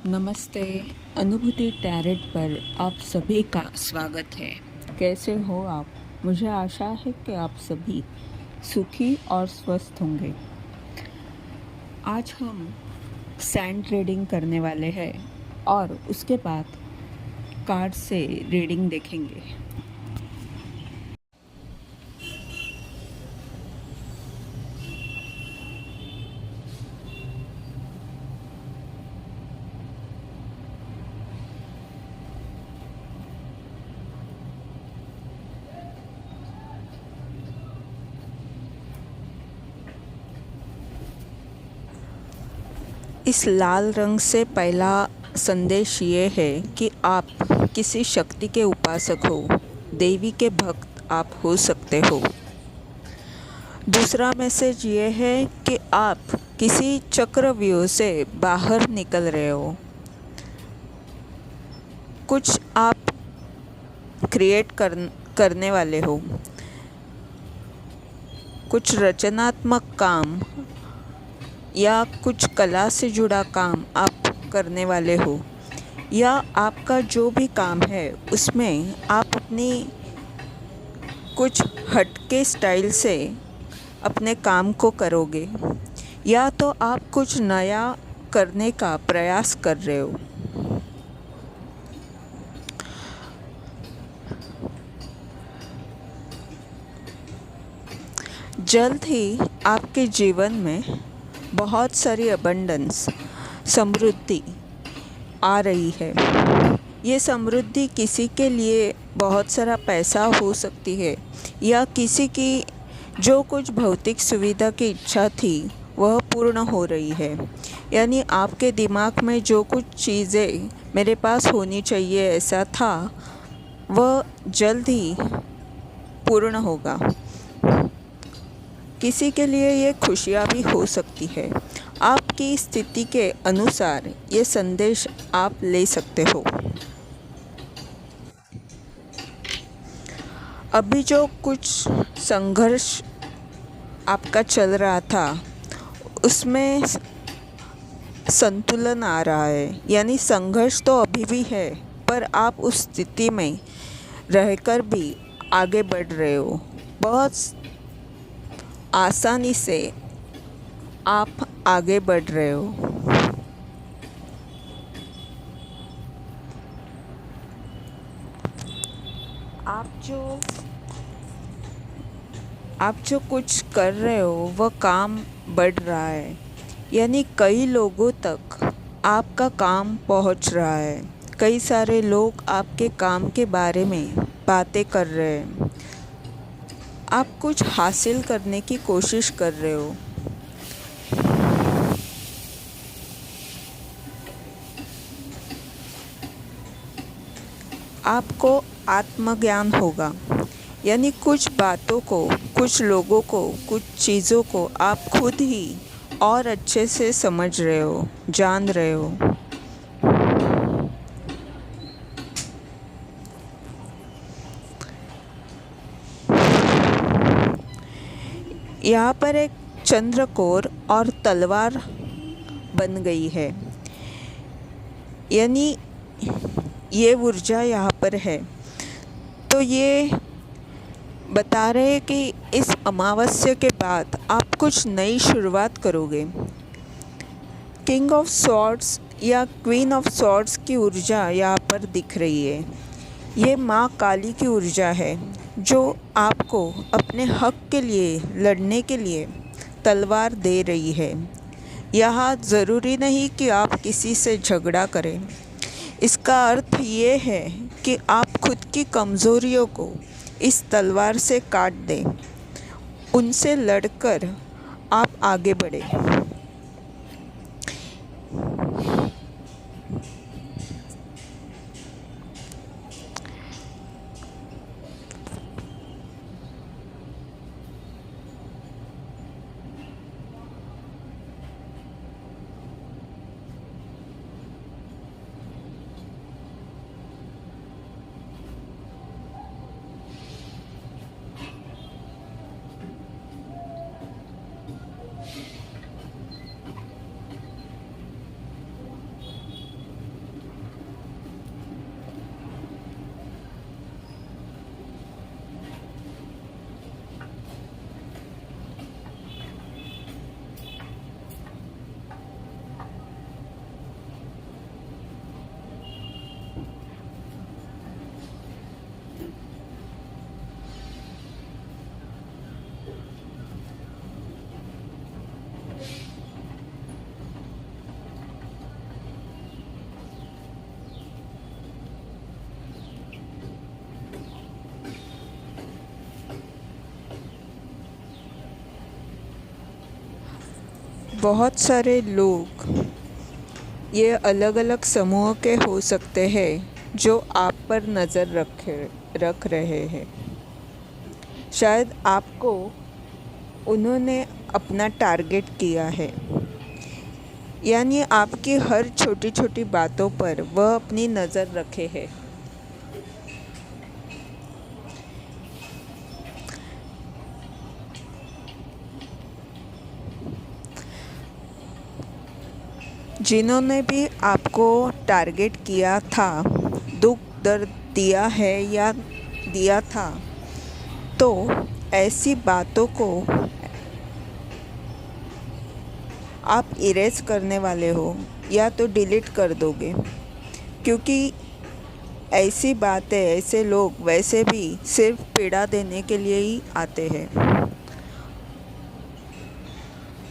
नमस्ते। अनुभूति टैरेट पर आप सभी का स्वागत है। कैसे हो आप? मुझे आशा है कि आप सभी सुखी और स्वस्थ होंगे। आज हम सैंड रीडिंग करने वाले हैं और उसके बाद कार्ड से रीडिंग देखेंगे। इस लाल रंग से पहला संदेश ये है कि आप किसी शक्ति के उपासक हो, देवी के भक्त आप हो सकते हो। दूसरा मैसेज ये है कि आप किसी चक्रव्यूह से बाहर निकल रहे हो। कुछ आप क्रिएट करने वाले हो। कुछ रचनात्मक काम या कुछ कला से जुड़ा काम आप करने वाले हो, या आपका जो भी काम है उसमें आप अपनी कुछ हटके स्टाइल से अपने काम को करोगे, या तो आप कुछ नया करने का प्रयास कर रहे हो। जल्द ही आपके जीवन में बहुत सारी अबंडेंस, समृद्धि आ रही है। ये समृद्धि किसी के लिए बहुत सारा पैसा हो सकती है, या किसी की जो कुछ भौतिक सुविधा की इच्छा थी वह पूर्ण हो रही है। यानी आपके दिमाग में जो कुछ चीज़ें मेरे पास होनी चाहिए ऐसा था, वह जल्द ही पूर्ण होगा। किसी के लिए ये खुशियाँ भी हो सकती है। आपकी स्थिति के अनुसार ये संदेश आप ले सकते हो। अभी जो कुछ संघर्ष आपका चल रहा था उसमें संतुलन आ रहा है। यानी संघर्ष तो अभी भी है, पर आप उस स्थिति में रहकर भी आगे बढ़ रहे हो। बहुत आसानी से आप आगे बढ़ रहे हो। आप जो कुछ कर रहे हो वह काम बढ़ रहा है। यानी कई लोगों तक आपका काम पहुंच रहा है। कई सारे लोग आपके काम के बारे में बातें कर रहे हैं। आप कुछ हासिल करने की कोशिश कर रहे हो। आपको आत्मज्ञान होगा। यानी कुछ बातों को, कुछ लोगों को, कुछ चीज़ों को आप खुद ही और अच्छे से समझ रहे हो, जान रहे हो। यहाँ पर एक चंद्रकोर और तलवार बन गई है। यानी ये ऊर्जा यहाँ पर है। तो ये बता रहे हैं कि इस अमावस्या के बाद आप कुछ नई शुरुआत करोगे। किंग ऑफ स्वॉर्ड्स या क्वीन ऑफ स्वॉर्ड्स की ऊर्जा यहाँ पर दिख रही है। ये माँ काली की ऊर्जा है जो आपको अपने हक के लिए लड़ने के लिए तलवार दे रही है। यहाँ ज़रूरी नहीं कि आप किसी से झगड़ा करें। इसका अर्थ ये है कि आप खुद की कमज़ोरियों को इस तलवार से काट दें, उनसे लड़कर आप आगे बढ़ें। बहुत सारे लोग, ये अलग अलग समूह के हो सकते हैं जो आप पर नज़र रख रहे हैं। शायद आपको उन्होंने अपना टारगेट किया है, यानी आपकी हर छोटी छोटी बातों पर वह अपनी नज़र रखे है। जिन्होंने भी आपको टारगेट किया था, दुख दर्द दिया है या दिया था, तो ऐसी बातों को आप इरेज करने वाले हो या तो डिलीट कर दोगे, क्योंकि ऐसी बातें, ऐसे लोग वैसे भी सिर्फ पीड़ा देने के लिए ही आते हैं,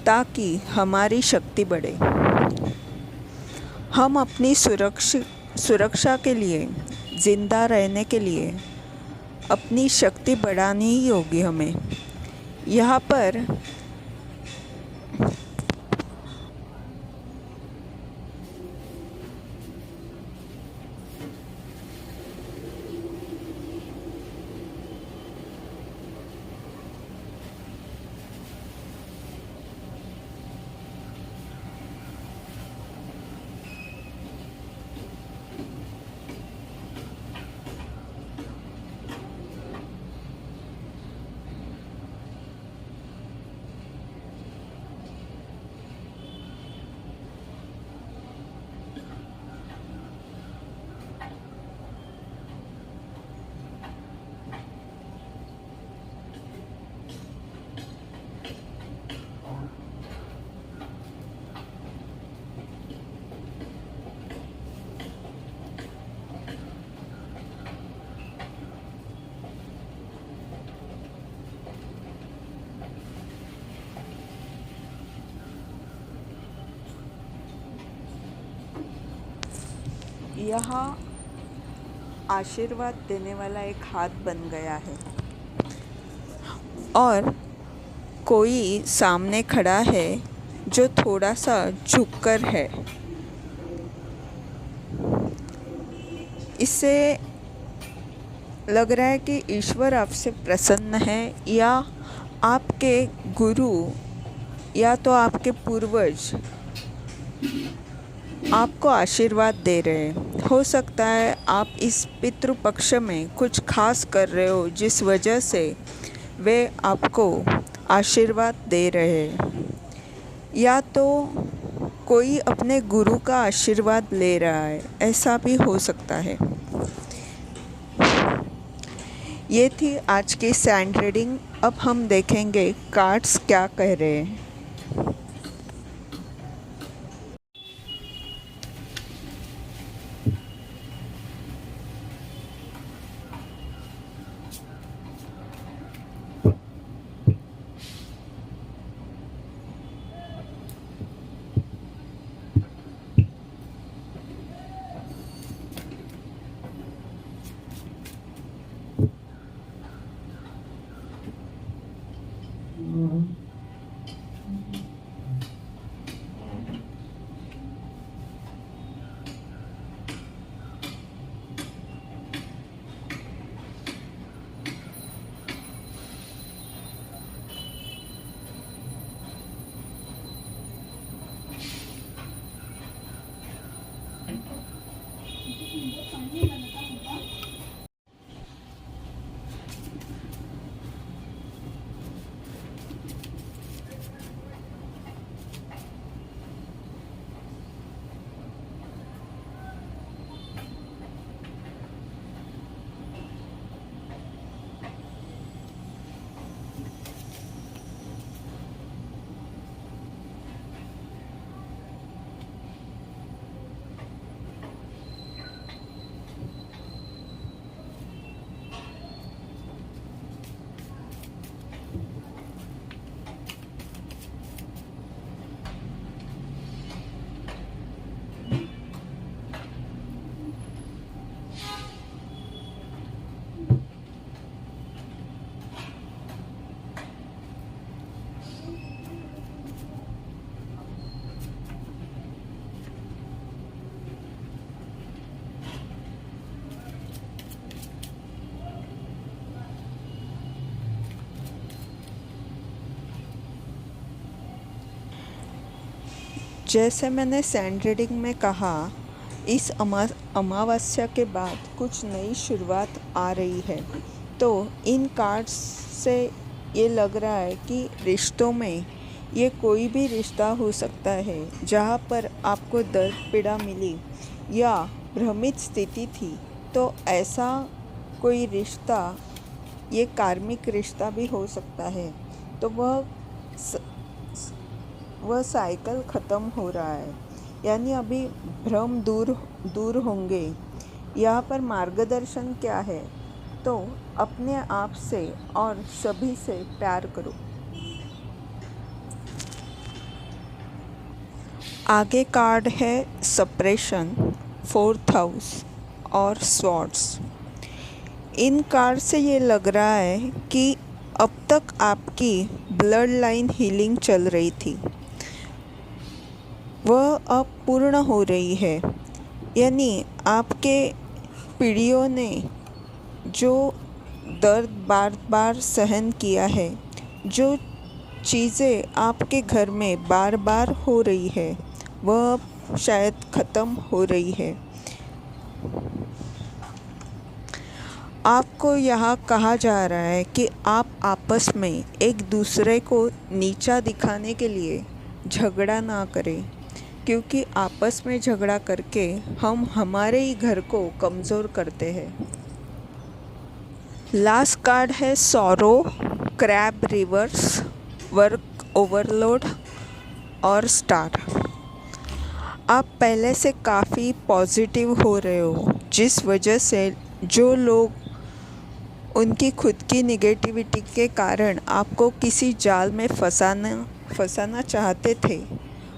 ताकि हमारी शक्ति बढ़े। हम अपनी सुरक्षा के लिए, ज़िंदा रहने के लिए अपनी शक्ति बढ़ानी ही होगी हमें। यहाँ पर यहाँ आशीर्वाद देने वाला एक हाथ बन गया है और कोई सामने खड़ा है जो थोड़ा सा झुककर है। इससे लग रहा है कि ईश्वर आपसे प्रसन्न है, या आपके गुरु या तो आपके पूर्वज आपको आशीर्वाद दे रहे हैं। हो सकता है आप इस पितृपक्ष में कुछ खास कर रहे हो, जिस वजह से वे आपको आशीर्वाद दे रहे हैं, या तो कोई अपने गुरु का आशीर्वाद ले रहा है, ऐसा भी हो सकता है। ये थी आज की सैंड रीडिंग। अब हम देखेंगे कार्ड्स क्या कह रहे हैं। जैसे मैंने सैंड रीडिंग में कहा, इस अमावस्या के बाद कुछ नई शुरुआत आ रही है। तो इन कार्ड्स से ये लग रहा है कि रिश्तों में ये कोई भी रिश्ता हो सकता है जहाँ पर आपको दर्द पीड़ा मिली या भ्रमित स्थिति थी। तो ऐसा कोई रिश्ता, ये कार्मिक रिश्ता भी हो सकता है। तो वह साइकिल ख़त्म हो रहा है, यानी अभी भ्रम दूर होंगे। यहाँ पर मार्गदर्शन क्या है? तो अपने आप से और सभी से प्यार करो। आगे कार्ड है सप्रेशन, 4th हाउस और स्वॉर्ड्स। इन कार्ड से ये लग रहा है कि अब तक आपकी ब्लड लाइन हीलिंग चल रही थी, वह अब पूर्ण हो रही है। यानी आपके पीढ़ियों ने जो दर्द बार बार सहन किया है, जो चीज़ें आपके घर में बार बार हो रही है, वह शायद ख़त्म हो रही है। आपको यहाँ कहा जा रहा है कि आप आपस में एक दूसरे को नीचा दिखाने के लिए झगड़ा ना करें, क्योंकि आपस में झगड़ा करके हम हमारे ही घर को कमज़ोर करते हैं। लास्ट कार्ड है sorrow, crab reverse, work overload और स्टार। आप पहले से काफ़ी पॉजिटिव हो रहे हो, जिस वजह से जो लोग उनकी खुद की निगेटिविटी के कारण आपको किसी जाल में फंसाना चाहते थे,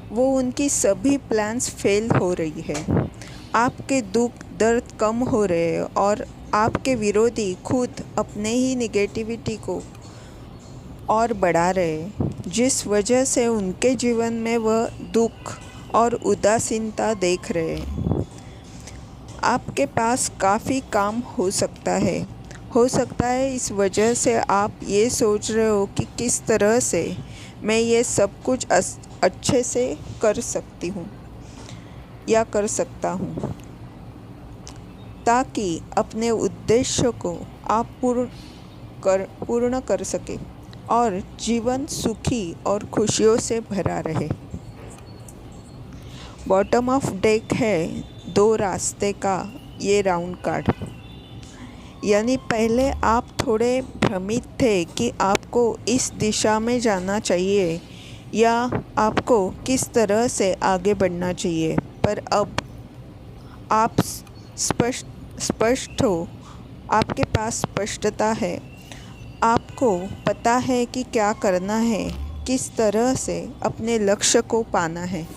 वो उनकी सभी प्लान्स फेल हो रही है। आपके दुख दर्द कम हो रहे हैं और आपके विरोधी खुद अपने ही निगेटिविटी को और बढ़ा रहे हैं, जिस वजह से उनके जीवन में वह दुख और उदासीनता देख रहे हैं। आपके पास काफ़ी काम हो सकता है। इस वजह से आप ये सोच रहे हो कि किस तरह से मैं ये सब कुछ अच्छे से कर सकती हूँ या कर सकता हूँ, ताकि अपने उद्देश्य को आप पूर्ण कर सके और जीवन सुखी और खुशियों से भरा रहे। बॉटम ऑफ डेक है 2 रास्ते का ये राउंड कार्ड। यानी पहले आप थोड़े भ्रमित थे कि आपको इस दिशा में जाना चाहिए या आपको किस तरह से आगे बढ़ना चाहिए, पर अब आप स्पष्ट हो, आपके पास स्पष्टता है। आपको पता है कि क्या करना है, किस तरह से अपने लक्ष्य को पाना है।